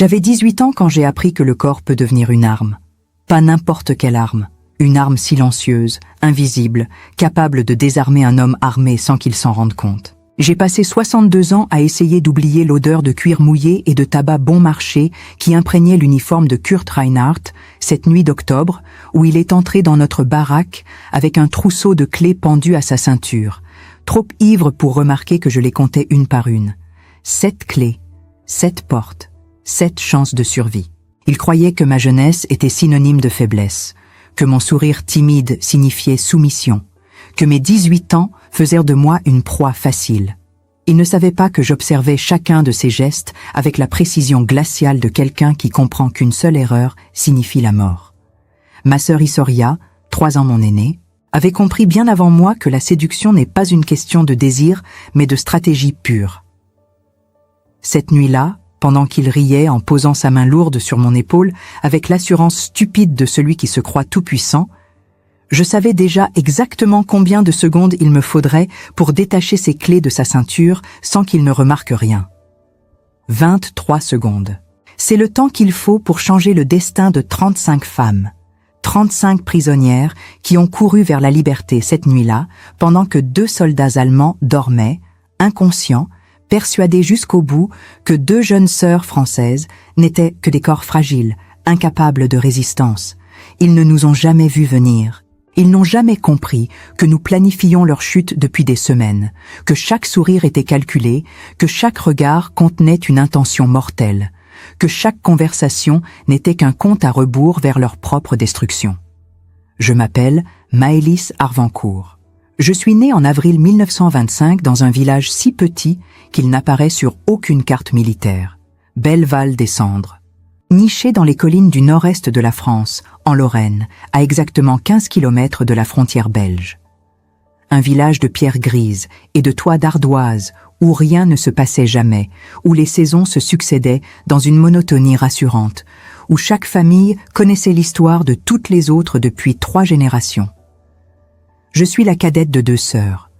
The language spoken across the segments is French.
J'avais 18 ans quand j'ai appris que le corps peut devenir une arme. Pas n'importe quelle arme. Une arme silencieuse, invisible, capable de désarmer un homme armé sans qu'il s'en rende compte. J'ai passé 62 ans à essayer d'oublier l'odeur de cuir mouillé et de tabac bon marché qui imprégnait l'uniforme de Kurt Reinhardt cette nuit d'octobre où il est entré dans notre baraque avec un trousseau de clés pendu à sa ceinture, trop ivre pour remarquer que je les comptais une par une. 7 clés, 7 portes, 7 chances de survie. Il croyait que ma jeunesse était synonyme de faiblesse, que mon sourire timide signifiait soumission, que mes 18 ans faisaient de moi une proie facile. Il ne savait pas que j'observais chacun de ses gestes avec la précision glaciale de quelqu'un qui comprend qu'une seule erreur signifie la mort. Ma sœur Isoria, 3 ans mon aînée, avait compris bien avant moi que la séduction n'est pas une question de désir, mais de stratégie pure. Cette nuit-là, pendant qu'il riait en posant sa main lourde sur mon épaule avec l'assurance stupide de celui qui se croit tout-puissant, je savais déjà exactement combien de secondes il me faudrait pour détacher ses clés de sa ceinture sans qu'il ne remarque rien. 23 secondes. C'est le temps qu'il faut pour changer le destin de 35 femmes, 35 prisonnières qui ont couru vers la liberté cette nuit-là pendant que 2 soldats allemands dormaient, inconscients, persuadés jusqu'au bout que 2 jeunes sœurs françaises n'étaient que des corps fragiles, incapables de résistance. Ils ne nous ont jamais vus venir. Ils n'ont jamais compris que nous planifions leur chute depuis des semaines, que chaque sourire était calculé, que chaque regard contenait une intention mortelle, que chaque conversation n'était qu'un compte à rebours vers leur propre destruction. Je m'appelle Maëlys Arvancourt. Je suis née en avril 1925 dans un village si petit qu'il n'apparaît sur aucune carte militaire, Belleval-des-Cendres. Niché dans les collines du nord-est de la France, en Lorraine, à exactement 15 km de la frontière belge. Un village de pierres grises et de toits d'ardoise où rien ne se passait jamais, où les saisons se succédaient dans une monotonie rassurante, où chaque famille connaissait l'histoire de toutes les autres depuis 3 générations. Je suis la cadette de 2 sœurs.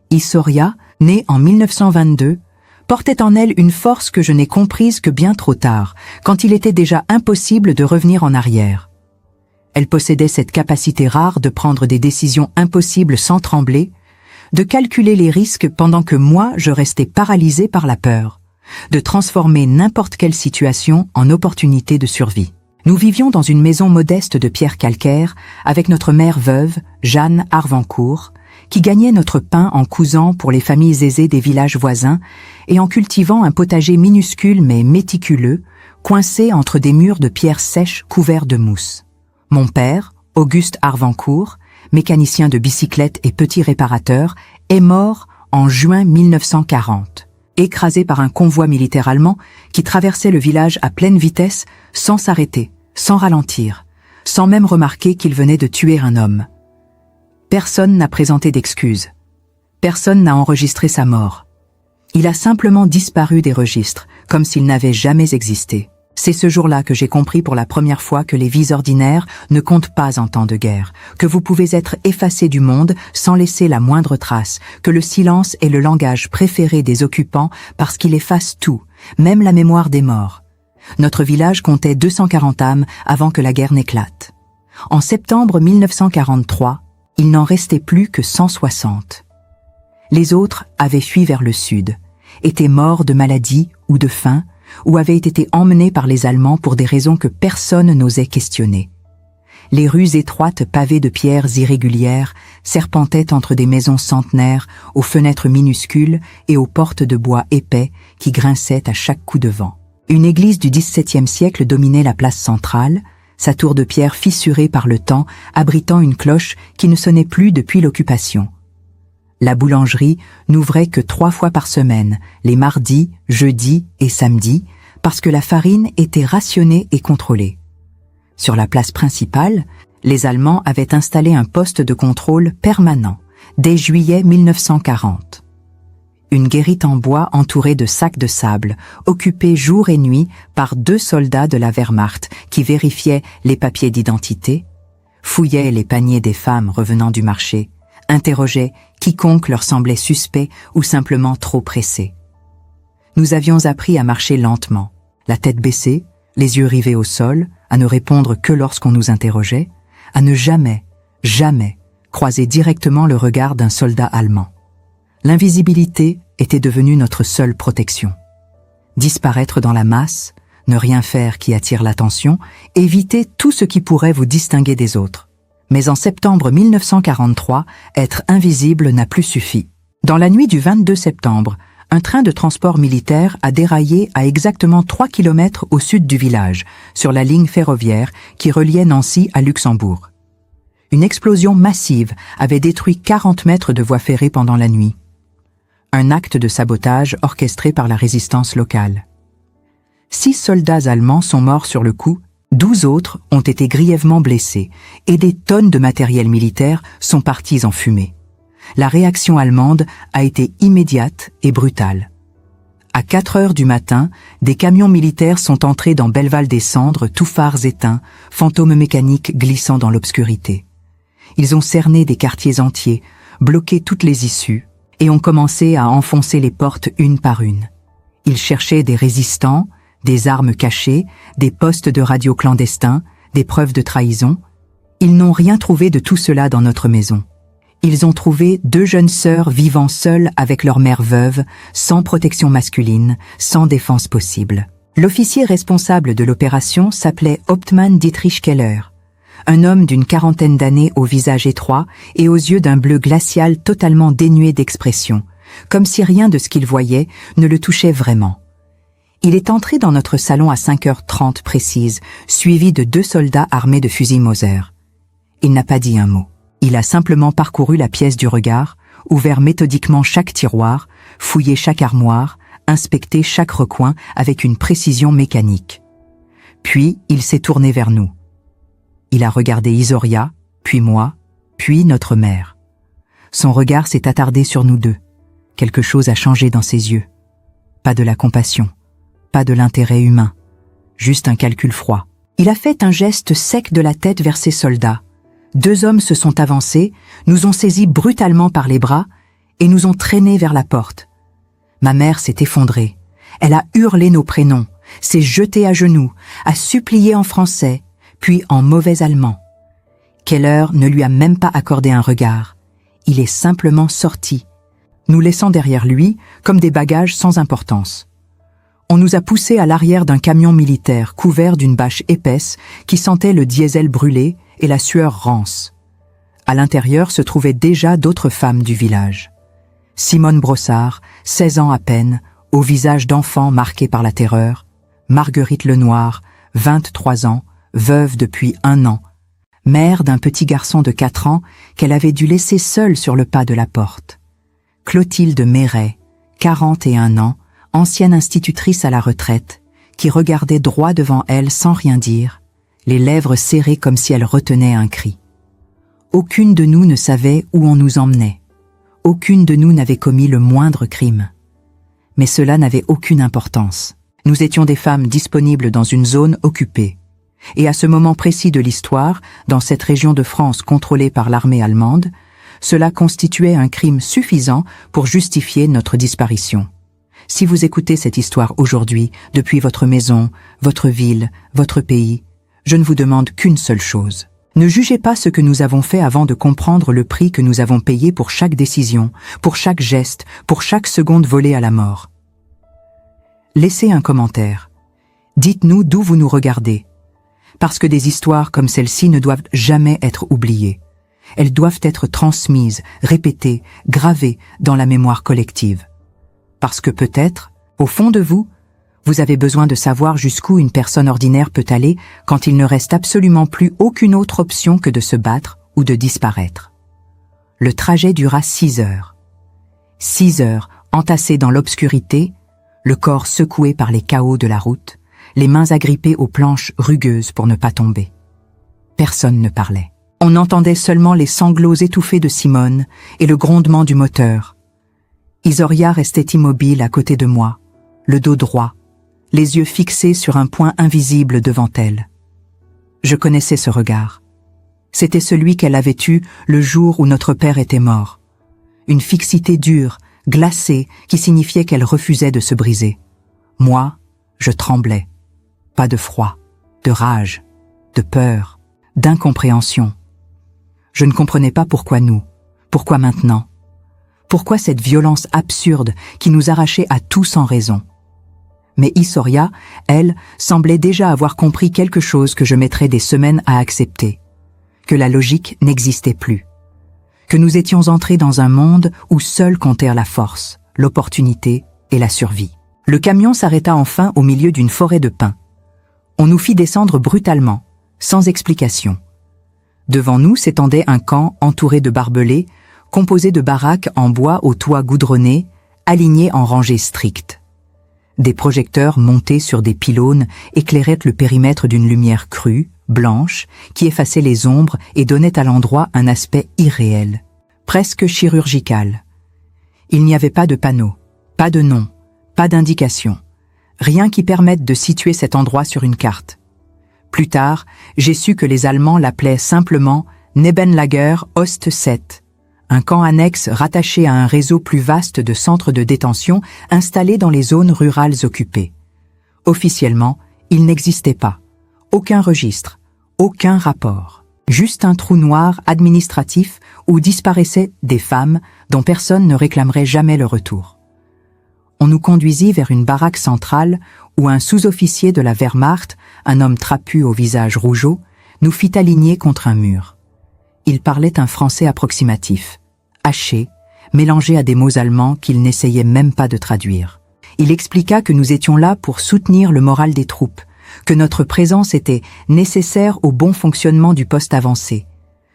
Isoria, née en 1922, portait en elle une force que je n'ai comprise que bien trop tard, quand il était déjà impossible de revenir en arrière. Elle possédait cette capacité rare de prendre des décisions impossibles sans trembler, de calculer les risques pendant que moi je restais paralysée par la peur, de transformer n'importe quelle situation en opportunité de survie. Nous vivions dans une maison modeste de pierre calcaire avec notre mère veuve, Jeanne Arvancourt, qui gagnait notre pain en cousant pour les familles aisées des villages voisins et en cultivant un potager minuscule mais méticuleux, coincé entre des murs de pierre sèche couverts de mousse. Mon père, Auguste Arvancourt, mécanicien de bicyclette et petit réparateur, est mort en juin 1940, écrasé par un convoi militaire allemand qui traversait le village à pleine vitesse sans s'arrêter, sans ralentir, sans même remarquer qu'il venait de tuer un homme. Personne n'a présenté d'excuses. Personne n'a enregistré sa mort. Il a simplement disparu des registres, comme s'il n'avait jamais existé. C'est ce jour-là que j'ai compris pour la première fois que les vies ordinaires ne comptent pas en temps de guerre, que vous pouvez être effacé du monde sans laisser la moindre trace, que le silence est le langage préféré des occupants parce qu'il efface tout, même la mémoire des morts. Notre village comptait 240 âmes avant que la guerre n'éclate. En septembre 1943, il n'en restait plus que 160. Les autres avaient fui vers le sud, étaient morts de maladie ou de faim, ou avaient été emmenés par les Allemands pour des raisons que personne n'osait questionner. Les rues étroites pavées de pierres irrégulières serpentaient entre des maisons centenaires aux fenêtres minuscules et aux portes de bois épais qui grinçaient à chaque coup de vent. Une église du XVIIe siècle dominait la place centrale, sa tour de pierre fissurée par le temps, abritant une cloche qui ne sonnait plus depuis l'occupation. La boulangerie n'ouvrait que 3 fois par semaine, les mardis, jeudis et samedis, parce que la farine était rationnée et contrôlée. Sur la place principale, les Allemands avaient installé un poste de contrôle permanent, dès juillet 1940. Une guérite en bois entourée de sacs de sable, occupée jour et nuit par 2 soldats de la Wehrmacht qui vérifiaient les papiers d'identité, fouillaient les paniers des femmes revenant du marché, interrogeaient quiconque leur semblait suspect ou simplement trop pressé. Nous avions appris à marcher lentement, la tête baissée, les yeux rivés au sol, à ne répondre que lorsqu'on nous interrogeait, à ne jamais, jamais croiser directement le regard d'un soldat allemand. L'invisibilité était devenue notre seule protection. Disparaître dans la masse, ne rien faire qui attire l'attention, éviter tout ce qui pourrait vous distinguer des autres. Mais en septembre 1943, être invisible n'a plus suffi. Dans la nuit du 22 septembre, un train de transport militaire a déraillé à exactement 3 km au sud du village, sur la ligne ferroviaire qui reliait Nancy à Luxembourg. Une explosion massive avait détruit 40 mètres de voies ferrées pendant la nuit. Un acte de sabotage orchestré par la résistance locale. 6 soldats allemands sont morts sur le coup, 12 autres ont été grièvement blessés et des tonnes de matériel militaire sont parties en fumée. La réaction allemande a été immédiate et brutale. À 4 heures du matin, des camions militaires sont entrés dans Belleval-des-Cendres, tous phares éteints, fantômes mécaniques glissant dans l'obscurité. Ils ont cerné des quartiers entiers, bloqué toutes les issues et ont commencé à enfoncer les portes une par une. Ils cherchaient des résistants, des armes cachées, des postes de radio clandestins, des preuves de trahison. Ils n'ont rien trouvé de tout cela dans notre maison. Ils ont trouvé 2 jeunes sœurs vivant seules avec leur mère veuve, sans protection masculine, sans défense possible. L'officier responsable de l'opération s'appelait Hauptmann Dietrich Keller, un homme d'une 40aine d'années au visage étroit et aux yeux d'un bleu glacial totalement dénué d'expression, comme si rien de ce qu'il voyait ne le touchait vraiment. Il est entré dans notre salon à 5h30 précise, suivi de 2 soldats armés de fusils Mauser. Il n'a pas dit un mot. Il a simplement parcouru la pièce du regard, ouvert méthodiquement chaque tiroir, fouillé chaque armoire, inspecté chaque recoin avec une précision mécanique. Puis, il s'est tourné vers nous. Il a regardé Isoria, puis moi, puis notre mère. Son regard s'est attardé sur nous deux. Quelque chose a changé dans ses yeux. Pas de la compassion, pas de l'intérêt humain, juste un calcul froid. Il a fait un geste sec de la tête vers ses soldats. 2 hommes se sont avancés, nous ont saisis brutalement par les bras et nous ont traînés vers la porte. Ma mère s'est effondrée. Elle a hurlé nos prénoms, s'est jetée à genoux, a supplié en français, puis en mauvais allemand. Keller ne lui a même pas accordé un regard. Il est simplement sorti, nous laissant derrière lui comme des bagages sans importance. On nous a poussés à l'arrière d'un camion militaire couvert d'une bâche épaisse qui sentait le diesel brûlé et la sueur rance. À l'intérieur se trouvaient déjà d'autres femmes du village. Simone Brossard, 16 ans à peine, au visage d'enfant marqué par la terreur. Marguerite Lenoir, 23 ans, veuve depuis 1 an, mère d'un petit garçon de 4 ans qu'elle avait dû laisser seul sur le pas de la porte. Clotilde Méret, 41 ans, ancienne institutrice à la retraite, qui regardait droit devant elle sans rien dire, les lèvres serrées comme si elle retenait un cri. Aucune de nous ne savait où on nous emmenait. Aucune de nous n'avait commis le moindre crime. Mais cela n'avait aucune importance. Nous étions des femmes disponibles dans une zone occupée. Et à ce moment précis de l'histoire, dans cette région de France contrôlée par l'armée allemande, cela constituait un crime suffisant pour justifier notre disparition. Si vous écoutez cette histoire aujourd'hui, depuis votre maison, votre ville, votre pays, je ne vous demande qu'une seule chose. Ne jugez pas ce que nous avons fait avant de comprendre le prix que nous avons payé pour chaque décision, pour chaque geste, pour chaque seconde volée à la mort. Laissez un commentaire. Dites-nous d'où vous nous regardez. Parce que des histoires comme celle-ci ne doivent jamais être oubliées. Elles doivent être transmises, répétées, gravées dans la mémoire collective. Parce que peut-être, au fond de vous, vous avez besoin de savoir jusqu'où une personne ordinaire peut aller quand il ne reste absolument plus aucune autre option que de se battre ou de disparaître. Le trajet dura 6 heures. 6 heures entassées dans l'obscurité, le corps secoué par les cahots de la route, les mains agrippées aux planches rugueuses pour ne pas tomber. Personne ne parlait. On entendait seulement les sanglots étouffés de Simone et le grondement du moteur. Isoria restait immobile à côté de moi, le dos droit, les yeux fixés sur un point invisible devant elle. Je connaissais ce regard. C'était celui qu'elle avait eu le jour où notre père était mort. Une fixité dure, glacée, qui signifiait qu'elle refusait de se briser. Moi, je tremblais. pas de froid, de rage, de peur, d'incompréhension. Je ne comprenais pas pourquoi nous, pourquoi maintenant, pourquoi cette violence absurde qui nous arrachait à tout sans raison. Mais Issoria, elle, semblait déjà avoir compris quelque chose que je mettrais des semaines à accepter, que la logique n'existait plus, que nous étions entrés dans un monde où seul comptèrent la force, l'opportunité et la survie. Le camion s'arrêta enfin au milieu d'une forêt de pins. On nous fit descendre brutalement, sans explication. Devant nous s'étendait un camp entouré de barbelés, composé de baraques en bois aux toits goudronnés, alignées en rangées strictes. Des projecteurs montés sur des pylônes éclairaient le périmètre d'une lumière crue, blanche, qui effaçait les ombres et donnait à l'endroit un aspect irréel, presque chirurgical. Il n'y avait pas de panneau, pas de nom, pas d'indication, rien qui permette de situer cet endroit sur une carte. Plus tard, j'ai su que les Allemands l'appelaient simplement Nebenlager Ost 7, un camp annexe rattaché à un réseau plus vaste de centres de détention installés dans les zones rurales occupées. Officiellement, il n'existait pas. Aucun registre, aucun rapport. Juste un trou noir administratif où disparaissaient des femmes dont personne ne réclamerait jamais le retour. On nous conduisit vers une baraque centrale où un sous-officier de la Wehrmacht, un homme trapu au visage rougeau, nous fit aligner contre un mur. Il parlait un français approximatif, haché, mélangé à des mots allemands qu'il n'essayait même pas de traduire. Il expliqua que nous étions là pour soutenir le moral des troupes, que notre présence était nécessaire au bon fonctionnement du poste avancé,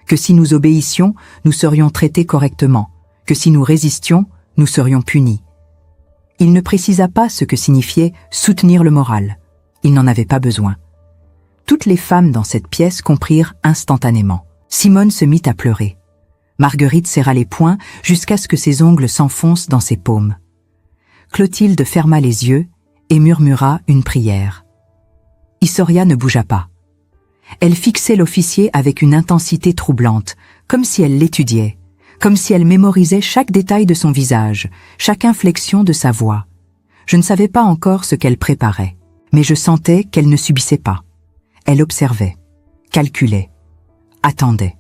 que si nous obéissions, nous serions traités correctement, que si nous résistions, nous serions punis. Il ne précisa pas ce que signifiait soutenir le moral. Il n'en avait pas besoin. Toutes les femmes dans cette pièce comprirent instantanément. Simone se mit à pleurer. Marguerite serra les poings jusqu'à ce que ses ongles s'enfoncent dans ses paumes. Clotilde ferma les yeux et murmura une prière. Issoria ne bougea pas. Elle fixait l'officier avec une intensité troublante, comme si elle l'étudiait, comme si elle mémorisait chaque détail de son visage, chaque inflexion de sa voix. Je ne savais pas encore ce qu'elle préparait, mais je sentais qu'elle ne subissait pas. Elle observait, calculait, attendait.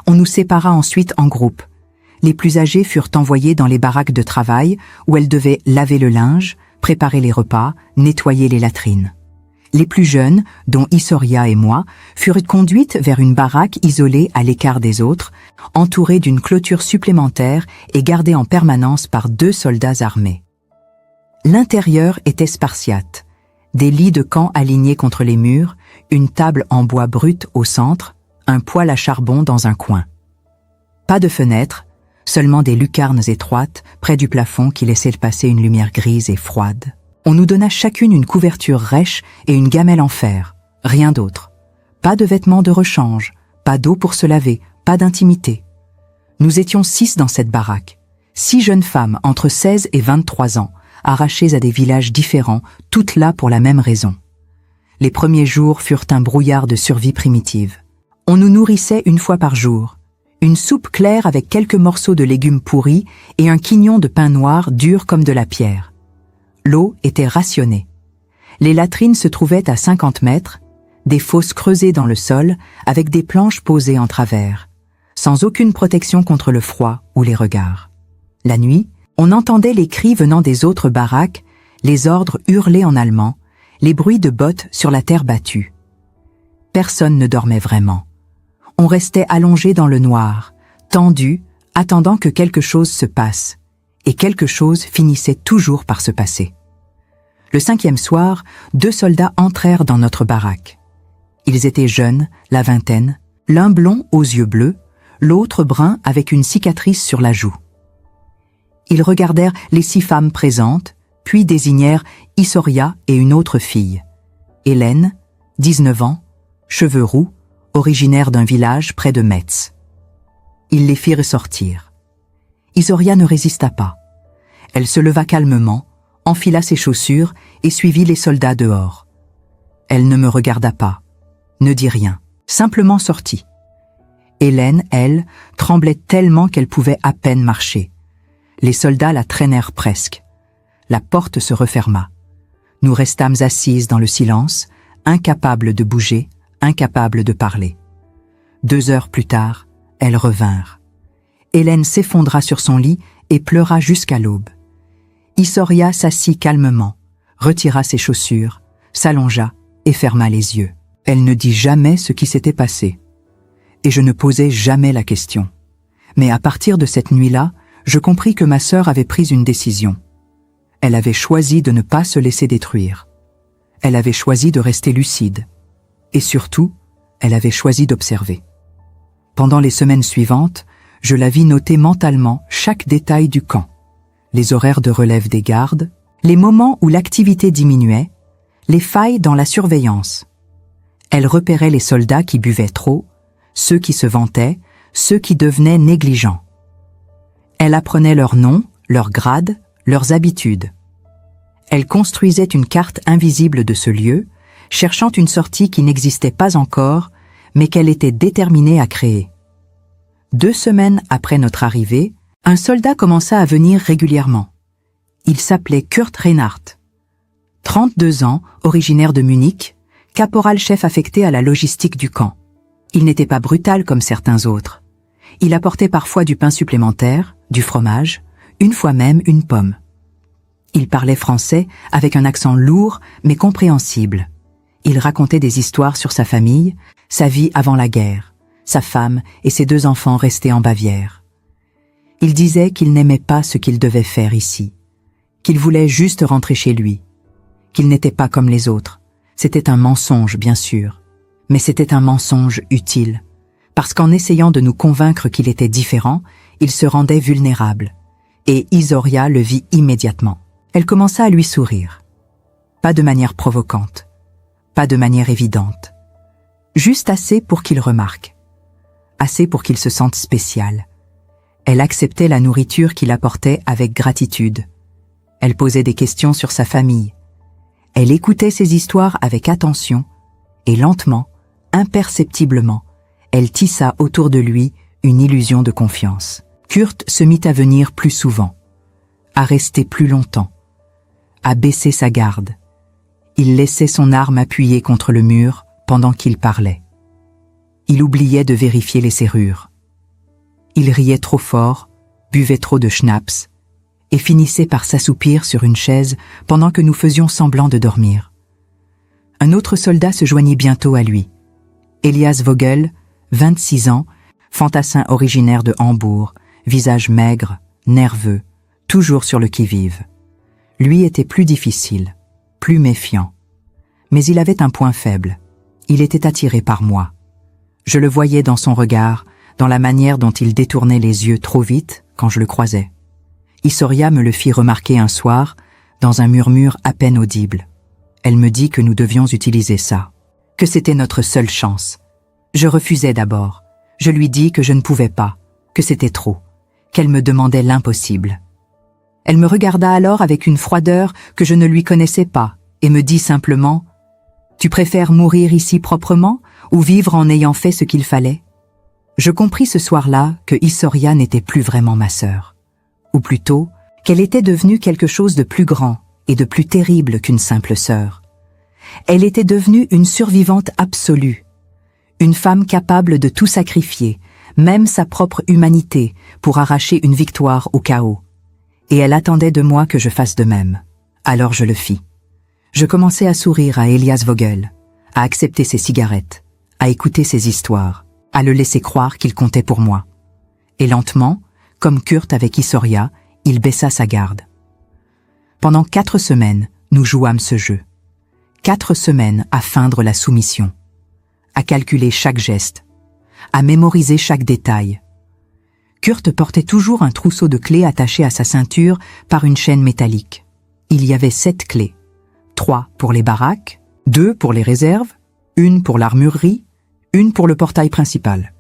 On nous sépara ensuite en groupes. Les plus âgés furent envoyés dans les baraques de travail où elles devaient laver le linge, préparer les repas, nettoyer les latrines. Les plus jeunes, dont Issoria et moi, furent conduites vers une baraque isolée à l'écart des autres, entourée d'une clôture supplémentaire et gardée en permanence par 2 soldats armés. L'intérieur était spartiate. Des lits de camp alignés contre les murs, une table en bois brut au centre, un poêle à charbon dans un coin. Pas de fenêtres, seulement des lucarnes étroites près du plafond qui laissaient passer une lumière grise et froide. On nous donna chacune une couverture rêche et une gamelle en fer, rien d'autre. Pas de vêtements de rechange, pas d'eau pour se laver, pas d'intimité. Nous étions 6 dans cette baraque, 6 jeunes femmes entre 16 et 23 ans, arrachées à des villages différents, toutes là pour la même raison. Les premiers jours furent un brouillard de survie primitive. On nous nourrissait une fois par jour, une soupe claire avec quelques morceaux de légumes pourris et un quignon de pain noir dur comme de la pierre. L'eau était rationnée. Les latrines se trouvaient à 50 mètres, des fosses creusées dans le sol avec des planches posées en travers, sans aucune protection contre le froid ou les regards. La nuit, on entendait les cris venant des autres baraques, les ordres hurlés en allemand, les bruits de bottes sur la terre battue. Personne ne dormait vraiment. On restait allongé dans le noir, tendu, attendant que quelque chose se passe, et quelque chose finissait toujours par se passer. Le 5e soir, 2 soldats entrèrent dans notre baraque. Ils étaient jeunes, la vingtaine, l'un blond aux yeux bleus, l'autre brun avec une cicatrice sur la joue. Ils regardèrent les 6 femmes présentes, puis désignèrent Issoria et une autre fille. Hélène, 19 ans, cheveux roux, originaire d'un village près de Metz. Ils les firent sortir. Issoria ne résista pas. Elle se leva calmement, enfila ses chaussures et suivit les soldats dehors. Elle ne me regarda pas, ne dit rien, simplement sortit. Hélène, elle, tremblait tellement qu'elle pouvait à peine marcher. Les soldats la traînèrent presque. La porte se referma. Nous restâmes assises dans le silence, incapables de bouger, incapables de parler. 2 heures plus tard, elles revinrent. Hélène s'effondra sur son lit et pleura jusqu'à l'aube. Issoria s'assit calmement, retira ses chaussures, s'allongea et ferma les yeux. Elle ne dit jamais ce qui s'était passé. Et je ne posai jamais la question. Mais à partir de cette nuit-là, je compris que ma sœur avait pris une décision. Elle avait choisi de ne pas se laisser détruire. Elle avait choisi de rester lucide. Et surtout, elle avait choisi d'observer. Pendant les semaines suivantes, je la vis noter mentalement chaque détail du camp. Les horaires de relève des gardes, les moments où l'activité diminuait, les failles dans la surveillance. Elle repérait les soldats qui buvaient trop, ceux qui se vantaient, ceux qui devenaient négligents. Elle apprenait leurs noms, leurs grades, leurs habitudes. Elle construisait une carte invisible de ce lieu, cherchant une sortie qui n'existait pas encore, mais qu'elle était déterminée à créer. 2 semaines après notre arrivée, un soldat commença à venir régulièrement. Il s'appelait Kurt Reinhardt. 32 ans, originaire de Munich, caporal-chef affecté à la logistique du camp. Il n'était pas brutal comme certains autres. Il apportait parfois du pain supplémentaire, du fromage, une fois même une pomme. Il parlait français avec un accent lourd mais compréhensible. Il racontait des histoires sur sa famille, sa vie avant la guerre, sa femme et ses 2 enfants restés en Bavière. Il disait qu'il n'aimait pas ce qu'il devait faire ici, qu'il voulait juste rentrer chez lui, qu'il n'était pas comme les autres. C'était un mensonge, bien sûr, mais c'était un mensonge utile, parce qu'en essayant de nous convaincre qu'il était différent, il se rendait vulnérable, et Issoria le vit immédiatement. Elle commença à lui sourire. Pas de manière provocante, pas de manière évidente, juste assez pour qu'il remarque, assez pour qu'il se sente spécial. Elle acceptait la nourriture qu'il apportait avec gratitude. Elle posait des questions sur sa famille. Elle écoutait ses histoires avec attention, et lentement, imperceptiblement, elle tissa autour de lui une illusion de confiance. Kurt se mit à venir plus souvent, à rester plus longtemps, à baisser sa garde. Il laissait son arme appuyée contre le mur pendant qu'il parlait. Il oubliait de vérifier les serrures. Il riait trop fort, buvait trop de schnapps, et finissait par s'assoupir sur une chaise pendant que nous faisions semblant de dormir. Un autre soldat se joignit bientôt à lui. Elias Vogel, 26 ans, fantassin originaire de Hambourg, visage maigre, nerveux, toujours sur le qui-vive. Lui était plus difficile, plus méfiant. Mais il avait un point faible. Il était attiré par moi. Je le voyais dans son regard, dans la manière dont il détournait les yeux trop vite quand je le croisais. Issoria me le fit remarquer un soir, dans un murmure à peine audible. Elle me dit que nous devions utiliser ça, que c'était notre seule chance. Je refusai d'abord. Je lui dis que je ne pouvais pas, que c'était trop, qu'elle me demandait l'impossible. Elle me regarda alors avec une froideur que je ne lui connaissais pas et me dit simplement « Tu préfères mourir ici proprement ou vivre en ayant fait ce qu'il fallait ?» Je compris ce soir-là que Issoria n'était plus vraiment ma sœur, ou plutôt qu'elle était devenue quelque chose de plus grand et de plus terrible qu'une simple sœur. Elle était devenue une survivante absolue, une femme capable de tout sacrifier, même sa propre humanité, pour arracher une victoire au chaos. Et elle attendait de moi que je fasse de même. Alors je le fis. Je commençai à sourire à Elias Vogel, à accepter ses cigarettes, à écouter ses histoires, à le laisser croire qu'il comptait pour moi. Et lentement, comme Kurt avec Issoria, il baissa sa garde. Pendant 4 semaines, nous jouâmes ce jeu. 4 semaines à feindre la soumission, à calculer chaque geste, à mémoriser chaque détail. Kurt portait toujours un trousseau de clés attaché à sa ceinture par une chaîne métallique. Il y avait 7 clés. 3 pour les baraques, 2 pour les réserves, 1 pour l'armurerie, 1 pour le portail principal.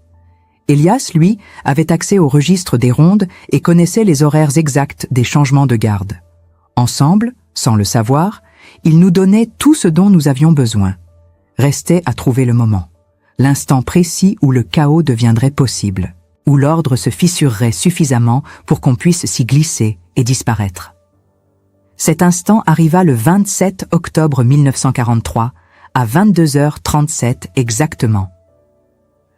Elias, lui, avait accès au registre des rondes et connaissait les horaires exacts des changements de garde. Ensemble, sans le savoir, ils nous donnaient tout ce dont nous avions besoin. Restait à trouver le moment, l'instant précis où le chaos deviendrait possible, où l'ordre se fissurerait suffisamment pour qu'on puisse s'y glisser et disparaître. Cet instant arriva le 27 octobre 1943, à 22h37 exactement.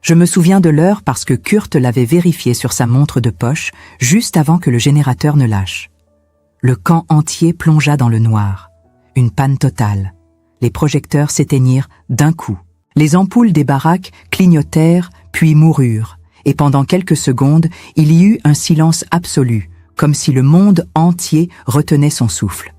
Je me souviens de l'heure parce que Kurt l'avait vérifié sur sa montre de poche juste avant que le générateur ne lâche. Le camp entier plongea dans le noir. Une panne totale. Les projecteurs s'éteignirent d'un coup. Les ampoules des baraques clignotèrent, puis moururent, et pendant quelques secondes, il y eut un silence absolu, comme si le monde entier retenait son souffle.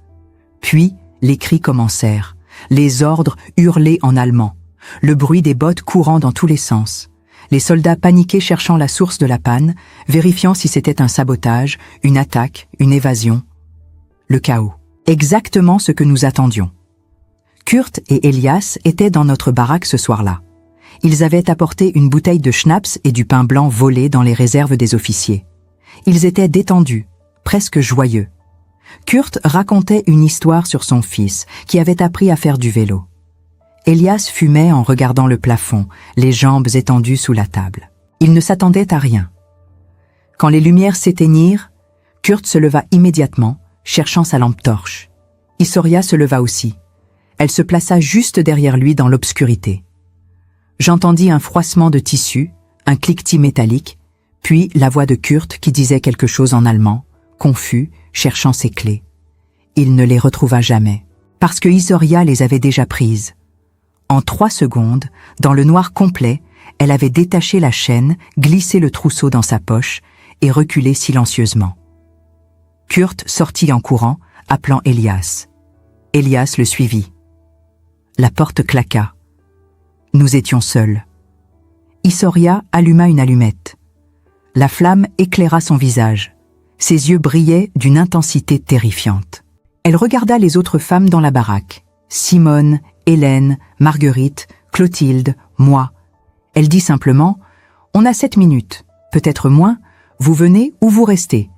Puis, les cris commencèrent, les ordres hurlés en allemand, le bruit des bottes courant dans tous les sens, les soldats paniqués cherchant la source de la panne, vérifiant si c'était un sabotage, une attaque, une évasion. Le chaos. Exactement ce que nous attendions. Kurt et Elias étaient dans notre baraque ce soir-là. Ils avaient apporté une bouteille de schnapps et du pain blanc volé dans les réserves des officiers. Ils étaient détendus, presque joyeux. Kurt racontait une histoire sur son fils, qui avait appris à faire du vélo. Elias fumait en regardant le plafond, les jambes étendues sous la table. Il ne s'attendait à rien. Quand les lumières s'éteignirent, Kurt se leva immédiatement, cherchant sa lampe torche. Issoria se leva aussi. Elle se plaça juste derrière lui dans l'obscurité. J'entendis un froissement de tissu, un cliquetis métallique, puis la voix de Kurt qui disait quelque chose en allemand, confus, cherchant ses clés. Il ne les retrouva jamais, parce que Issoria les avait déjà prises. En 3 secondes, dans le noir complet, elle avait détaché la chaîne, glissé le trousseau dans sa poche et reculé silencieusement. Kurt sortit en courant, appelant Elias. Elias le suivit. La porte claqua. Nous étions seuls. Issoria alluma une allumette. La flamme éclaira son visage. Ses yeux brillaient d'une intensité terrifiante. Elle regarda les autres femmes dans la baraque. Simone, Hélène, Marguerite, Clotilde, moi. Elle dit simplement « On a 7 minutes, peut-être moins, vous venez ou vous restez.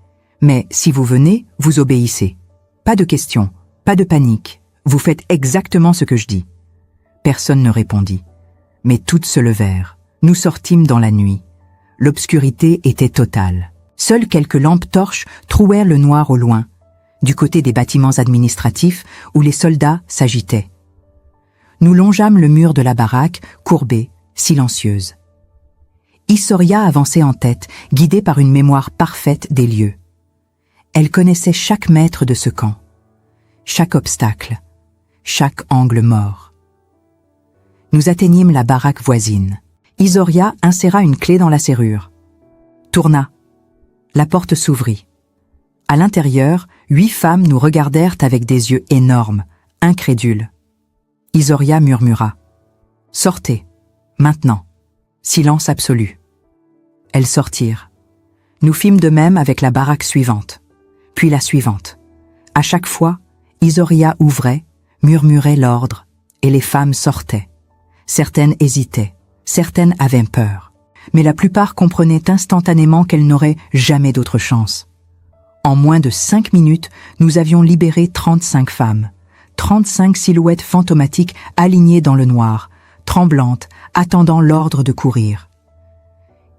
Mais si vous venez, vous obéissez. Pas de questions, pas de panique. Vous faites exactement ce que je dis. » Personne ne répondit. Mais toutes se levèrent. Nous sortîmes dans la nuit. L'obscurité était totale. Seules quelques lampes torches trouèrent le noir au loin, du côté des bâtiments administratifs où les soldats s'agitaient. Nous longeâmes le mur de la baraque, courbée, silencieuse. Issoria avançait en tête, guidée par une mémoire parfaite des lieux. Elle connaissait chaque mètre de ce camp, chaque obstacle, chaque angle mort. Nous atteignîmes la baraque voisine. Issoria inséra une clé dans la serrure. Tourna. La porte s'ouvrit. À l'intérieur, 8 femmes nous regardèrent avec des yeux énormes, incrédules. Issoria murmura. « Sortez, maintenant. » Silence absolu. Elles sortirent. Nous fîmes de même avec la baraque suivante, puis la suivante. À chaque fois, Issoria ouvrait, murmurait l'ordre, et les femmes sortaient. Certaines hésitaient, certaines avaient peur, mais la plupart comprenaient instantanément qu'elles n'auraient jamais d'autre chance. En moins de 5 minutes, nous avions libéré 35 femmes. 35 silhouettes fantomatiques alignées dans le noir, tremblantes, attendant l'ordre de courir.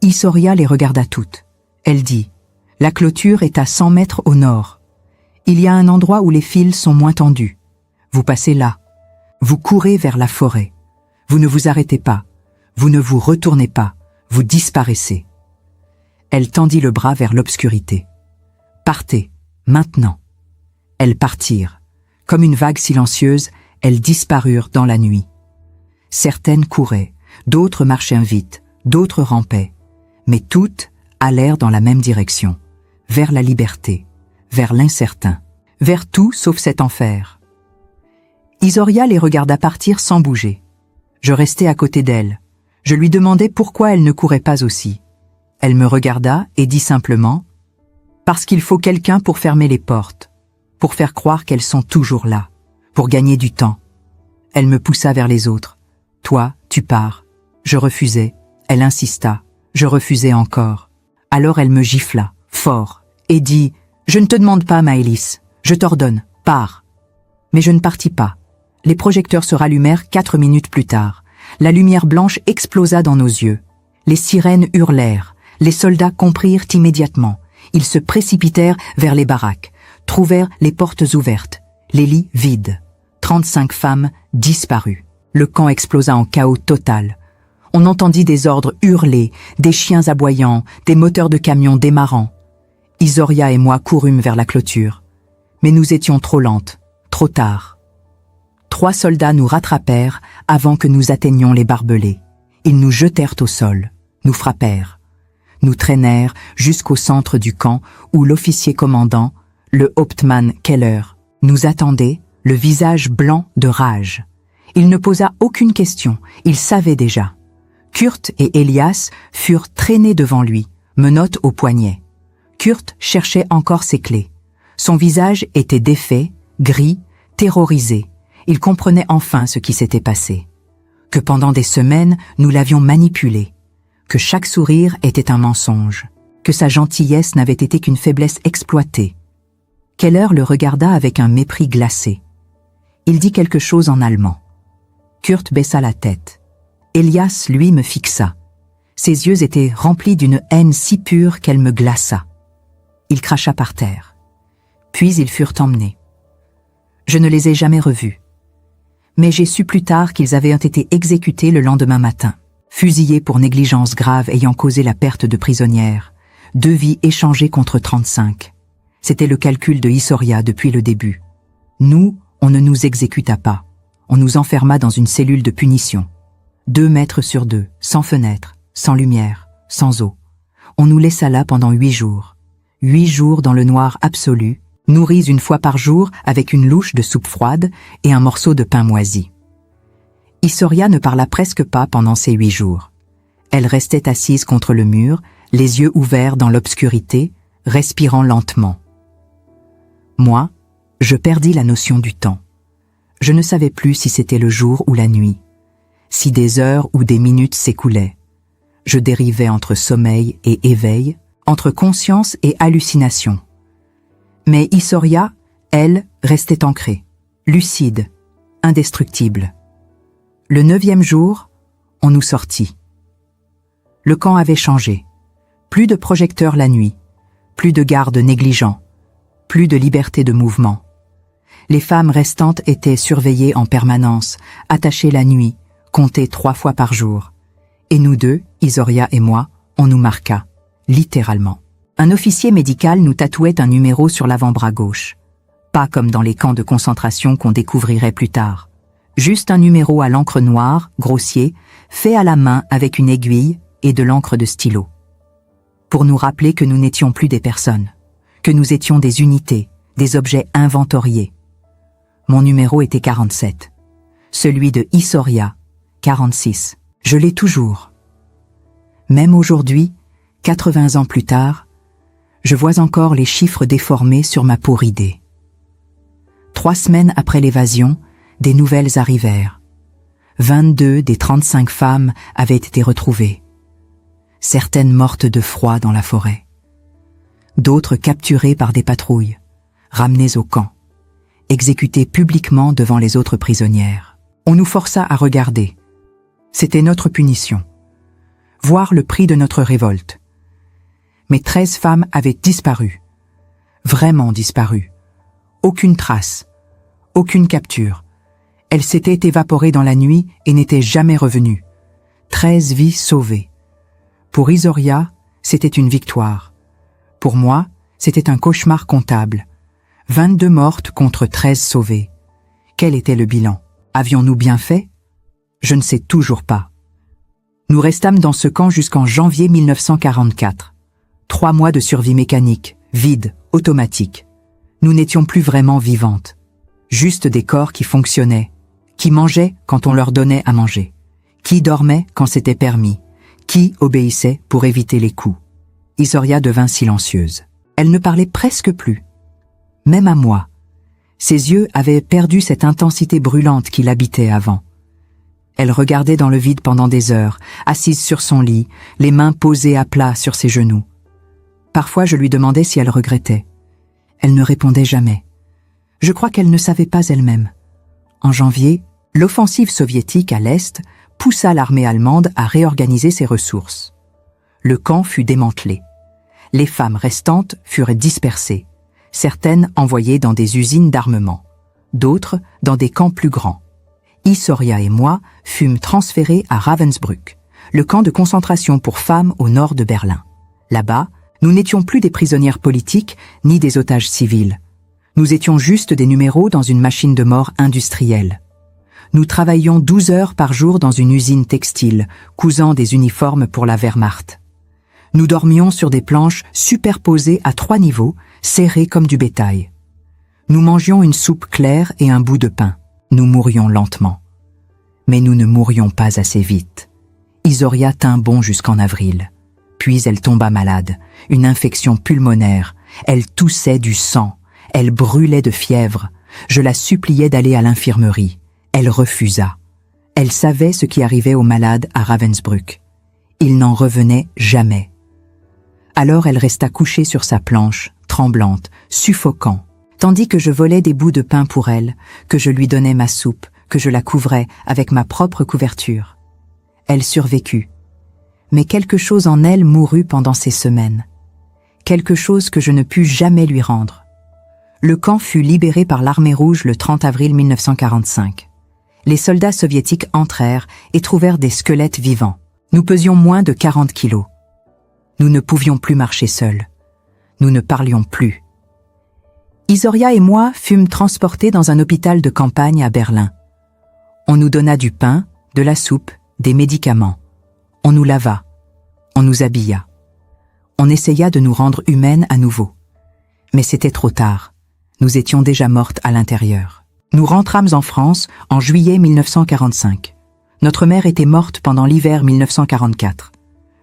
Issoria les regarda toutes. Elle dit « La clôture est à 100 mètres au nord. Il y a un endroit où les fils sont moins tendus. Vous passez là. Vous courez vers la forêt. Vous ne vous arrêtez pas. Vous ne vous retournez pas. Vous disparaissez. » Elle tendit le bras vers l'obscurité. « Partez, maintenant. » Elles partirent. Comme une vague silencieuse, elles disparurent dans la nuit. Certaines couraient, d'autres marchaient vite, d'autres rampaient, mais toutes allèrent dans la même direction, vers la liberté, vers l'incertain, vers tout sauf cet enfer. Issoria les regarda partir sans bouger. Je restai à côté d'elle. Je lui demandai pourquoi elle ne courait pas aussi. Elle me regarda et dit simplement « Parce qu'il faut quelqu'un pour fermer les portes. Pour faire croire qu'elles sont toujours là, pour gagner du temps. » Elle me poussa vers les autres. « Toi, tu pars. » Je refusai. Elle insista. Je refusai encore. Alors elle me gifla, fort, et dit « Je ne te demande pas, Maëlys. Je t'ordonne, pars. » Mais je ne partis pas. Les projecteurs se rallumèrent 4 minutes plus tard. La lumière blanche explosa dans nos yeux. Les sirènes hurlèrent. Les soldats comprirent immédiatement. Ils se précipitèrent vers les baraques, trouvèrent les portes ouvertes, les lits vides. 35 femmes disparues. Le camp explosa en chaos total. On entendit des ordres hurler, des chiens aboyants, des moteurs de camions démarrant. Isoria et moi courûmes vers la clôture. Mais nous étions trop lentes, trop tard. 3 soldats nous rattrapèrent avant que nous atteignions les barbelés. Ils nous jetèrent au sol, nous frappèrent. Nous traînèrent jusqu'au centre du camp où l'officier commandant, le Hauptmann Keller, nous attendait, le visage blanc de rage. Il ne posa aucune question, il savait déjà. Kurt et Elias furent traînés devant lui, menottes au poignet. Kurt cherchait encore ses clés. Son visage était défait, gris, terrorisé. Il comprenait enfin ce qui s'était passé. Que pendant des semaines, nous l'avions manipulé. Que chaque sourire était un mensonge. Que sa gentillesse n'avait été qu'une faiblesse exploitée. Keller le regarda avec un mépris glacé. Il dit quelque chose en allemand. Kurt baissa la tête. Elias, lui, me fixa. Ses yeux étaient remplis d'une haine si pure qu'elle me glaça. Il cracha par terre. Puis ils furent emmenés. Je ne les ai jamais revus. Mais j'ai su plus tard qu'ils avaient été exécutés le lendemain matin, fusillés pour négligence grave ayant causé la perte de prisonnières, 2 vies échangées contre 35. C'était le calcul de Isoria depuis le début. Nous, on ne nous exécuta pas. On nous enferma dans une cellule de punition. 2 mètres sur 2, sans fenêtre, sans lumière, sans eau. On nous laissa là pendant 8 jours. 8 jours dans le noir absolu, nourris une fois par jour avec une louche de soupe froide et un morceau de pain moisi. Isoria ne parla presque pas pendant ces 8 jours. Elle restait assise contre le mur, les yeux ouverts dans l'obscurité, respirant lentement. Moi, je perdis la notion du temps. Je ne savais plus si c'était le jour ou la nuit, si des heures ou des minutes s'écoulaient. Je dérivais entre sommeil et éveil, entre conscience et hallucination. Mais Isoria, elle, restait ancrée, lucide, indestructible. Le 9e jour, on nous sortit. Le camp avait changé. Plus de projecteurs la nuit, plus de gardes négligents, plus de liberté de mouvement. Les femmes restantes étaient surveillées en permanence, attachées la nuit, comptées 3 fois par jour. Et nous deux, Isoria et moi, on nous marqua, littéralement. Un officier médical nous tatouait un numéro sur l'avant-bras gauche. Pas comme dans les camps de concentration qu'on découvrirait plus tard. Juste un numéro à l'encre noire, grossier, fait à la main avec une aiguille et de l'encre de stylo. Pour nous rappeler que nous n'étions plus des personnes, que nous étions des unités, des objets inventoriés. Mon numéro était 47. Celui de Isoria, 46. Je l'ai toujours. Même aujourd'hui, 80 ans plus tard, je vois encore les chiffres déformés sur ma peau ridée. 3 semaines après l'évasion, des nouvelles arrivèrent. 22 des 35 femmes avaient été retrouvées. Certaines mortes de froid dans la forêt. D'autres capturées par des patrouilles, ramenées au camp, exécutées publiquement devant les autres prisonnières. On nous força à regarder. C'était notre punition. Voir le prix de notre révolte. Mais 13 femmes avaient disparu. Vraiment disparu. Aucune trace. Aucune capture. Elles s'étaient évaporées dans la nuit et n'étaient jamais revenues. 13 vies sauvées. Pour Isoria, c'était une victoire. Pour moi, c'était un cauchemar comptable. 22 mortes contre 13 sauvées. Quel était le bilan? Avions-nous bien fait? Je ne sais toujours pas. Nous restâmes dans ce camp jusqu'en janvier 1944. 3 mois de survie mécanique, vide, automatique. Nous n'étions plus vraiment vivantes. Juste des corps qui fonctionnaient, qui mangeaient quand on leur donnait à manger, qui dormaient quand c'était permis, qui obéissaient pour éviter les coups. Isoria devint silencieuse. Elle ne parlait presque plus. Même à moi. Ses yeux avaient perdu cette intensité brûlante qui l'habitait avant. Elle regardait dans le vide pendant des heures, assise sur son lit, les mains posées à plat sur ses genoux. Parfois, je lui demandais si elle regrettait. Elle ne répondait jamais. Je crois qu'elle ne savait pas elle-même. En janvier, l'offensive soviétique à l'Est poussa l'armée allemande à réorganiser ses ressources. Le camp fut démantelé. Les femmes restantes furent dispersées, certaines envoyées dans des usines d'armement, d'autres dans des camps plus grands. Issoria et moi fûmes transférés à Ravensbrück, le camp de concentration pour femmes au nord de Berlin. Là-bas, nous n'étions plus des prisonnières politiques ni des otages civils. Nous étions juste des numéros dans une machine de mort industrielle. Nous travaillions 12 heures par jour dans une usine textile, cousant des uniformes pour la Wehrmacht. Nous dormions sur des planches superposées à 3 niveaux, serrées comme du bétail. Nous mangions une soupe claire et un bout de pain. Nous mourions lentement. Mais nous ne mourions pas assez vite. Issoria tint bon jusqu'en avril. Puis elle tomba malade, une infection pulmonaire. Elle toussait du sang. Elle brûlait de fièvre. Je la suppliais d'aller à l'infirmerie. Elle refusa. Elle savait ce qui arrivait aux malades à Ravensbrück. Ils n'en revenaient jamais. Alors elle resta couchée sur sa planche, tremblante, suffocant, tandis que je volais des bouts de pain pour elle, que je lui donnais ma soupe, que je la couvrais avec ma propre couverture. Elle survécut. Mais quelque chose en elle mourut pendant ces semaines. Quelque chose que je ne pus jamais lui rendre. Le camp fut libéré par l'armée rouge le 30 avril 1945. Les soldats soviétiques entrèrent et trouvèrent des squelettes vivants. Nous pesions moins de 40 kilos. Nous ne pouvions plus marcher seuls. Nous ne parlions plus. Issoria et moi fûmes transportés dans un hôpital de campagne à Berlin. On nous donna du pain, de la soupe, des médicaments. On nous lava. On nous habilla. On essaya de nous rendre humaines à nouveau. Mais c'était trop tard. Nous étions déjà mortes à l'intérieur. Nous rentrâmes en France en juillet 1945. Notre mère était morte pendant l'hiver 1944.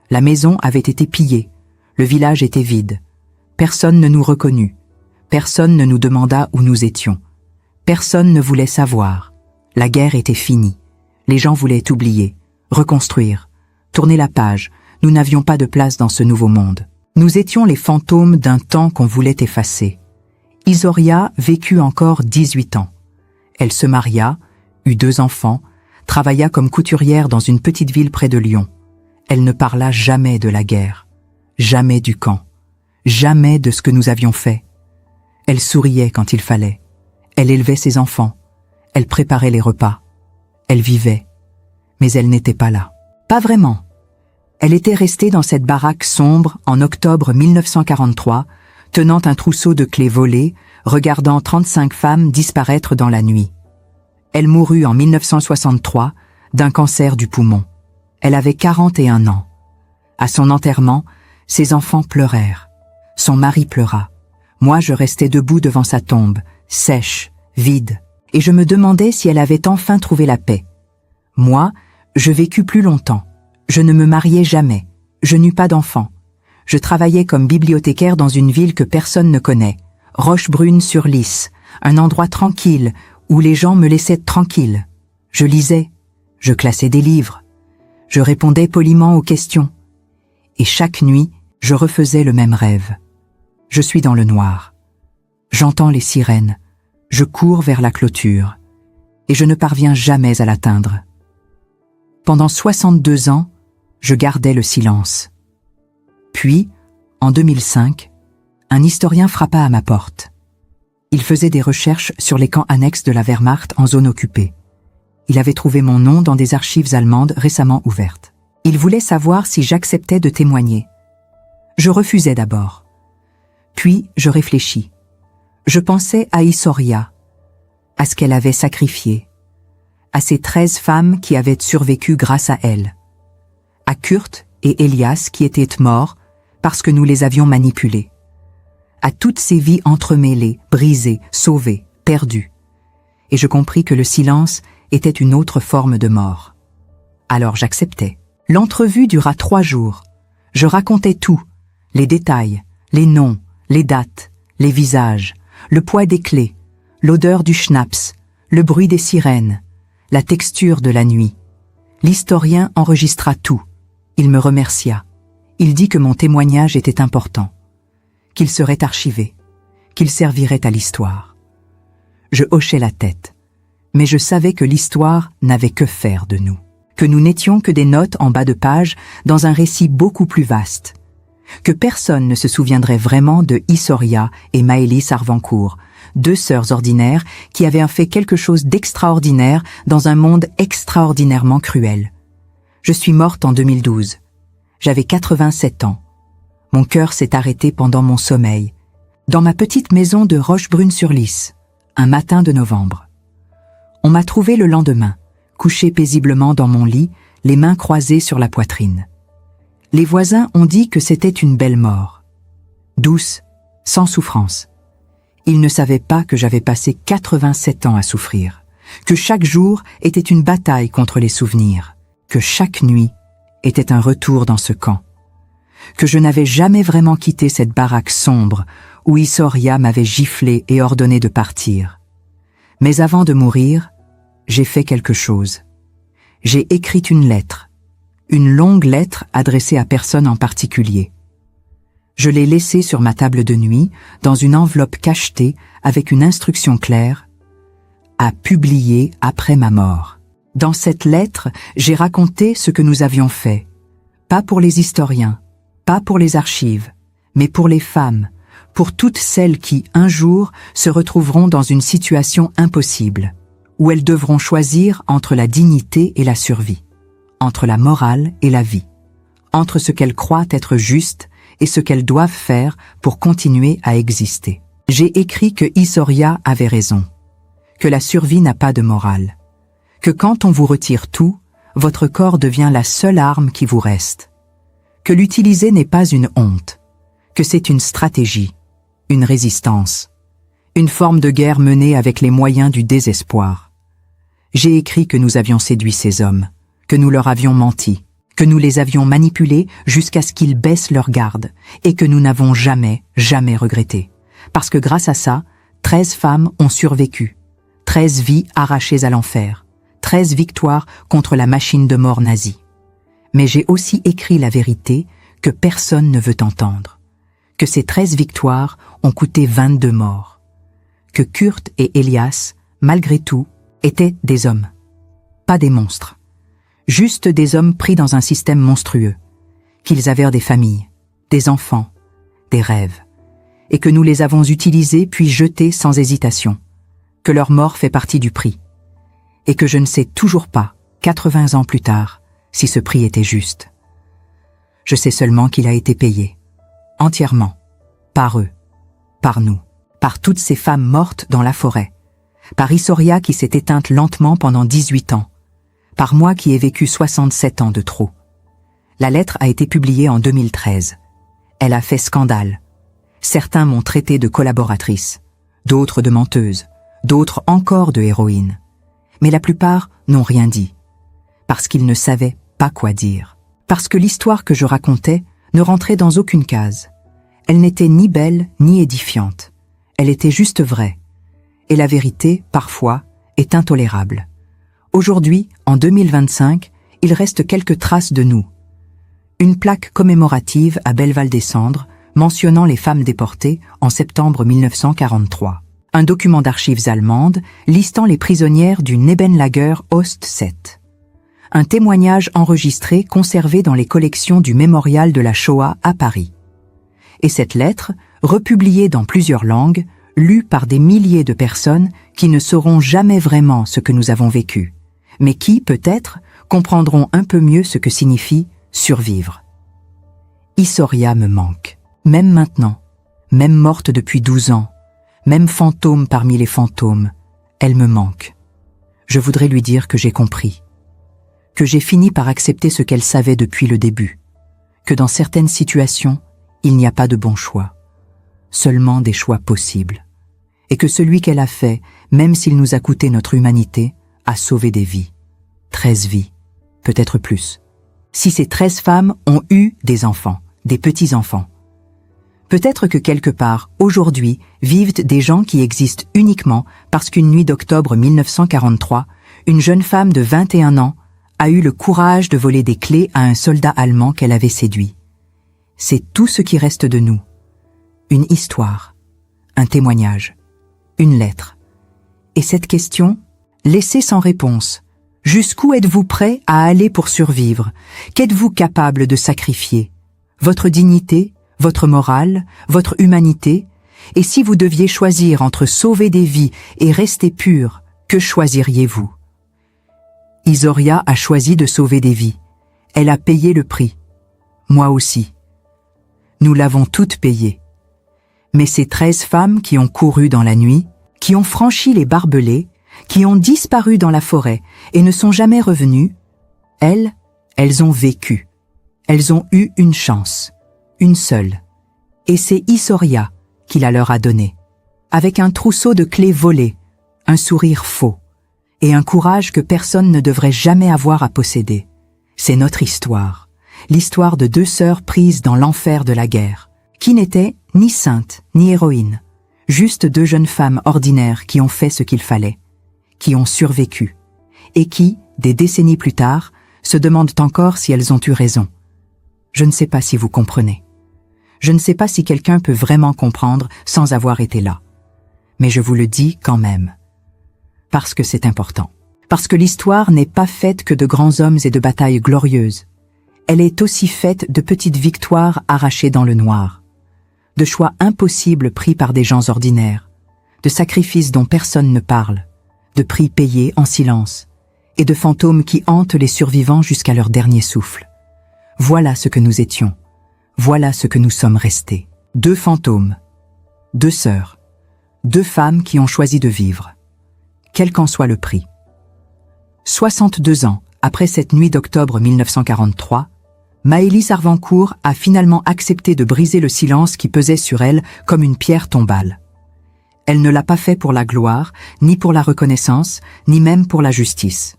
La maison avait été pillée. Le village était vide. Personne ne nous reconnut. Personne ne nous demanda où nous étions. Personne ne voulait savoir. La guerre était finie. Les gens voulaient oublier, reconstruire, tourner la page. Nous n'avions pas de place dans ce nouveau monde. Nous étions les fantômes d'un temps qu'on voulait effacer. Issoria vécut encore 18 ans. Elle se maria, eut 2 enfants, travailla comme couturière dans une petite ville près de Lyon. Elle ne parla jamais de la guerre, jamais du camp, jamais de ce que nous avions fait. Elle souriait quand il fallait. Elle élevait ses enfants. Elle préparait les repas. Elle vivait. Mais elle n'était pas là. Pas vraiment. Elle était restée dans cette baraque sombre en octobre 1943, tenant un trousseau de clés volées, regardant 35 femmes disparaître dans la nuit. Elle mourut en 1963 d'un cancer du poumon. Elle avait 41 ans. À son enterrement, ses enfants pleurèrent. Son mari pleura. Moi, je restais debout devant sa tombe, sèche, vide, et je me demandais si elle avait enfin trouvé la paix. Moi, je vécus plus longtemps. Je ne me mariai jamais. Je n'eus pas d'enfants. Je travaillais comme bibliothécaire dans une ville que personne ne connaît, Rochebrune-sur-Lys, un endroit tranquille où les gens me laissaient tranquille. Je lisais, je classais des livres, je répondais poliment aux questions. Et chaque nuit, je refaisais le même rêve. Je suis dans le noir. J'entends les sirènes. Je cours vers la clôture. Et je ne parviens jamais à l'atteindre. Pendant 62 ans, je gardais le silence. Puis, en 2005, un historien frappa à ma porte. Il faisait des recherches sur les camps annexes de la Wehrmacht en zone occupée. Il avait trouvé mon nom dans des archives allemandes récemment ouvertes. Il voulait savoir si j'acceptais de témoigner. Je refusais d'abord. Puis, je réfléchis. Je pensais à Issoria, à ce qu'elle avait sacrifié, à ces 13 femmes qui avaient survécu grâce à elle, à Kurt et Elias qui étaient morts parce que nous les avions manipulés, à toutes ces vies entremêlées, brisées, sauvées, perdues. Et je compris que le silence était une autre forme de mort. Alors j'acceptais. L'entrevue dura 3 jours. Je racontais tout, les détails, les noms, les dates, les visages, le poids des clés, l'odeur du schnapps, le bruit des sirènes, la texture de la nuit. L'historien enregistra tout. Il me remercia. Il dit que mon témoignage était important, qu'il serait archivé, qu'il servirait à l'histoire. Je hochai la tête, mais je savais que l'histoire n'avait que faire de nous, que nous n'étions que des notes en bas de page dans un récit beaucoup plus vaste, que personne ne se souviendrait vraiment de Issoria et Maëlys Arvancourt, 2 sœurs ordinaires qui avaient fait quelque chose d'extraordinaire dans un monde extraordinairement cruel. Je suis morte en 2012. J'avais 87 ans. Mon cœur s'est arrêté pendant mon sommeil, dans ma petite maison de Rochebrune-sur-Lys, un matin de novembre. On m'a trouvé le lendemain, couché paisiblement dans mon lit, les mains croisées sur la poitrine. Les voisins ont dit que c'était une belle mort. Douce, sans souffrance. Ils ne savaient pas que j'avais passé 87 ans à souffrir, que chaque jour était une bataille contre les souvenirs, que chaque nuit était un retour dans ce camp, que je n'avais jamais vraiment quitté cette baraque sombre où Issoria m'avait giflé et ordonné de partir. Mais avant de mourir, j'ai fait quelque chose. J'ai écrit une longue lettre adressée à personne en particulier. Je l'ai laissée sur ma table de nuit, dans une enveloppe cachetée avec une instruction claire « à publier après ma mort ». Dans cette lettre, j'ai raconté ce que nous avions fait, pas pour les historiens, pas pour les archives, mais pour les femmes, pour toutes celles qui, un jour, se retrouveront dans une situation impossible, où elles devront choisir entre la dignité et la survie, entre la morale et la vie, entre ce qu'elles croient être juste et ce qu'elles doivent faire pour continuer à exister. J'ai écrit que Issoria avait raison, que la survie n'a pas de morale, que quand on vous retire tout, votre corps devient la seule arme qui vous reste, que l'utiliser n'est pas une honte, que c'est une stratégie, une résistance, une forme de guerre menée avec les moyens du désespoir. J'ai écrit que nous avions séduit ces hommes, que nous leur avions menti, que nous les avions manipulés jusqu'à ce qu'ils baissent leur garde et que nous n'avons jamais regretté. Parce que grâce à ça, 13 femmes ont survécu, 13 vies arrachées à l'enfer, 13 victoires contre la machine de mort nazie. Mais j'ai aussi écrit la vérité que personne ne veut entendre, que ces 13 victoires ont coûté 22 morts, que Kurt et Elias, malgré tout, étaient des hommes, pas des monstres, juste des hommes pris dans un système monstrueux, qu'ils avaient des familles, des enfants, des rêves, et que nous les avons utilisés puis jetés sans hésitation, que leur mort fait partie du prix, et que je ne sais toujours pas, 80 ans plus tard, si ce prix était juste. Je sais seulement qu'il a été payé, entièrement, par eux, par nous, par toutes ces femmes mortes dans la forêt, par Issoria qui s'est éteinte lentement pendant 18 ans, par moi qui ai vécu 67 ans de trop. La lettre a été publiée en 2013. Elle a fait scandale. Certains m'ont traité de collaboratrice, d'autres de menteuse, d'autres encore de héroïne. Mais la plupart n'ont rien dit, parce qu'ils ne savaient pas quoi dire. Parce que l'histoire que je racontais ne rentrait dans aucune case. Elle n'était ni belle ni édifiante. Elle était juste vraie. Et la vérité, parfois, est intolérable. Aujourd'hui, en 2025, il reste quelques traces de nous. Une plaque commémorative à Belleval-des-Cendres, mentionnant les femmes déportées en septembre 1943. Un document d'archives allemandes listant les prisonnières du Nebenlager Ost 7. Un témoignage enregistré conservé dans les collections du Mémorial de la Shoah à Paris. Et cette lettre, republiée dans plusieurs langues, lue par des milliers de personnes qui ne sauront jamais vraiment ce que nous avons vécu, mais qui, peut-être, comprendront un peu mieux ce que signifie survivre. Issoria me manque, même maintenant, même morte depuis 12 ans, même fantôme parmi les fantômes, elle me manque. Je voudrais lui dire que j'ai compris, que j'ai fini par accepter ce qu'elle savait depuis le début, que dans certaines situations, il n'y a pas de bon choix, seulement des choix possibles, et que celui qu'elle a fait, même s'il nous a coûté notre humanité, a sauvé des vies. 13 vies, peut-être plus. Si ces 13 femmes ont eu des enfants, des petits-enfants. Peut-être que quelque part, aujourd'hui, vivent des gens qui existent uniquement parce qu'une nuit d'octobre 1943, une jeune femme de 21 ans a eu le courage de voler des clés à un soldat allemand qu'elle avait séduit. C'est tout ce qui reste de nous. Une histoire, un témoignage, une lettre. Et cette question, laissée sans réponse. Jusqu'où êtes-vous prêt à aller pour survivre? Qu'êtes-vous capable de sacrifier? Votre dignité, votre morale, votre humanité? Et si vous deviez choisir entre sauver des vies et rester pur, que choisiriez-vous? Isoria a choisi de sauver des vies. Elle a payé le prix. Moi aussi. Nous l'avons toutes payé. Mais ces 13 femmes qui ont couru dans la nuit, qui ont franchi les barbelés, qui ont disparu dans la forêt et ne sont jamais revenues, elles ont vécu. Elles ont eu une chance, une seule. Et c'est Isoria qui la leur a donnée. Avec un trousseau de clés volées, un sourire faux, et un courage que personne ne devrait jamais avoir à posséder. C'est notre histoire, l'histoire de 2 sœurs prises dans l'enfer de la guerre, qui n'étaient ni saintes ni héroïnes, juste 2 jeunes femmes ordinaires qui ont fait ce qu'il fallait, qui ont survécu, et qui, des décennies plus tard, se demandent encore si elles ont eu raison. Je ne sais pas si vous comprenez. Je ne sais pas si quelqu'un peut vraiment comprendre sans avoir été là. Mais je vous le dis quand même. Parce que c'est important. Parce que l'histoire n'est pas faite que de grands hommes et de batailles glorieuses. Elle est aussi faite de petites victoires arrachées dans le noir, de choix impossibles pris par des gens ordinaires, de sacrifices dont personne ne parle, de prix payés en silence, et de fantômes qui hantent les survivants jusqu'à leur dernier souffle. Voilà ce que nous étions. Voilà ce que nous sommes restés. 2 fantômes, 2 sœurs, 2 femmes qui ont choisi de vivre, quel qu'en soit le prix. 62 ans après cette nuit d'octobre 1943, Maëlys Arvancourt a finalement accepté de briser le silence qui pesait sur elle comme une pierre tombale. Elle ne l'a pas fait pour la gloire, ni pour la reconnaissance, ni même pour la justice.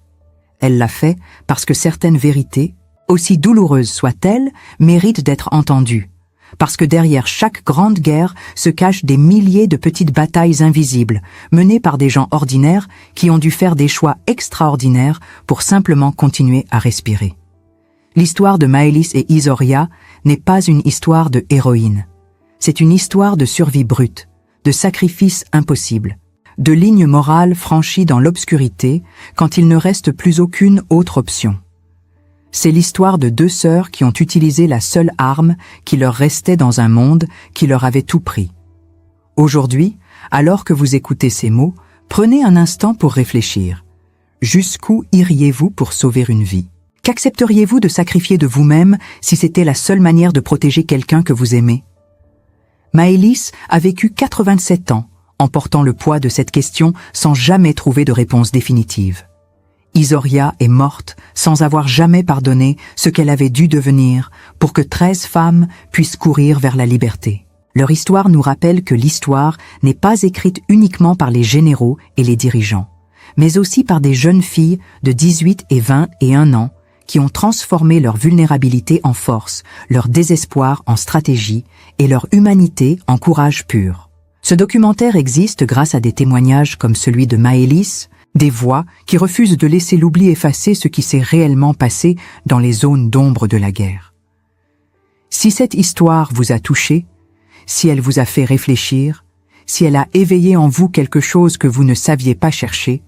Elle l'a fait parce que certaines vérités, aussi douloureuses soient-elles, méritent d'être entendues, parce que derrière chaque grande guerre se cachent des milliers de petites batailles invisibles, menées par des gens ordinaires qui ont dû faire des choix extraordinaires pour simplement continuer à respirer. L'histoire de Maëlys et Isoria n'est pas une histoire de héroïne. C'est une histoire de survie brute, de sacrifices impossibles, de lignes morales franchies dans l'obscurité quand il ne reste plus aucune autre option. C'est l'histoire de 2 sœurs qui ont utilisé la seule arme qui leur restait dans un monde qui leur avait tout pris. Aujourd'hui, alors que vous écoutez ces mots, prenez un instant pour réfléchir. Jusqu'où iriez-vous pour sauver une vie? Qu'accepteriez-vous de sacrifier de vous-même si c'était la seule manière de protéger quelqu'un que vous aimez? Maëlys a vécu 87 ans en portant le poids de cette question sans jamais trouver de réponse définitive. Isoria est morte sans avoir jamais pardonné ce qu'elle avait dû devenir pour que 13 femmes puissent courir vers la liberté. Leur histoire nous rappelle que l'histoire n'est pas écrite uniquement par les généraux et les dirigeants, mais aussi par des jeunes filles de 18 et 21 ans qui ont transformé leur vulnérabilité en force, leur désespoir en stratégie et leur humanité en courage pur. Ce documentaire existe grâce à des témoignages comme celui de Maëlys, des voix qui refusent de laisser l'oubli effacer ce qui s'est réellement passé dans les zones d'ombre de la guerre. Si cette histoire vous a touché, si elle vous a fait réfléchir, si elle a éveillé en vous quelque chose que vous ne saviez pas chercher,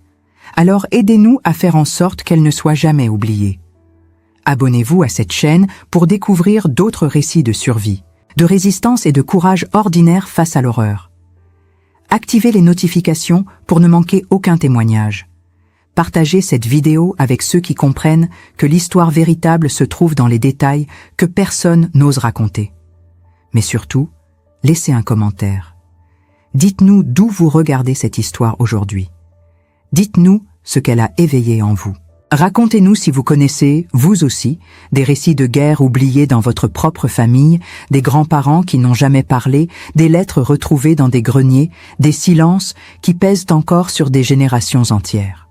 alors aidez-nous à faire en sorte qu'elle ne soit jamais oubliée. Abonnez-vous à cette chaîne pour découvrir d'autres récits de survie, de résistance et de courage ordinaire face à l'horreur. Activez les notifications pour ne manquer aucun témoignage. Partagez cette vidéo avec ceux qui comprennent que l'histoire véritable se trouve dans les détails que personne n'ose raconter. Mais surtout, laissez un commentaire. Dites-nous d'où vous regardez cette histoire aujourd'hui. Dites-nous ce qu'elle a éveillé en vous. Racontez-nous si vous connaissez, vous aussi, des récits de guerre oubliés dans votre propre famille, des grands-parents qui n'ont jamais parlé, des lettres retrouvées dans des greniers, des silences qui pèsent encore sur des générations entières.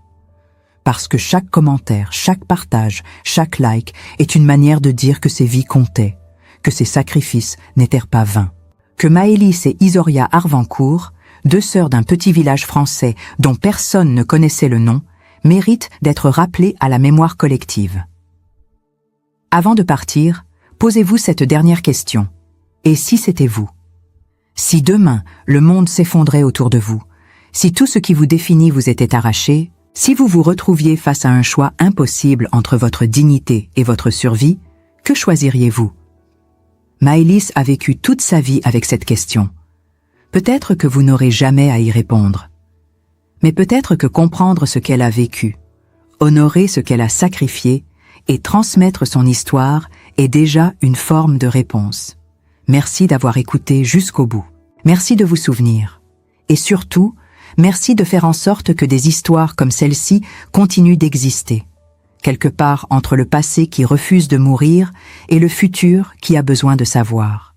Parce que chaque commentaire, chaque partage, chaque like est une manière de dire que ces vies comptaient, que ces sacrifices n'étaient pas vains. Que Maëlys et Isoria Arvancourt, 2 sœurs d'un petit village français dont personne ne connaissait le nom, mérite d'être rappelé à la mémoire collective. Avant de partir, posez-vous cette dernière question. Et si c'était vous? Si demain, le monde s'effondrait autour de vous, si tout ce qui vous définit vous était arraché, si vous vous retrouviez face à un choix impossible entre votre dignité et votre survie, que choisiriez-vous? Maëlys a vécu toute sa vie avec cette question. Peut-être que vous n'aurez jamais à y répondre. Mais peut-être que comprendre ce qu'elle a vécu, honorer ce qu'elle a sacrifié et transmettre son histoire est déjà une forme de réponse. Merci d'avoir écouté jusqu'au bout. Merci de vous souvenir. Et surtout, merci de faire en sorte que des histoires comme celle-ci continuent d'exister, quelque part entre le passé qui refuse de mourir et le futur qui a besoin de savoir.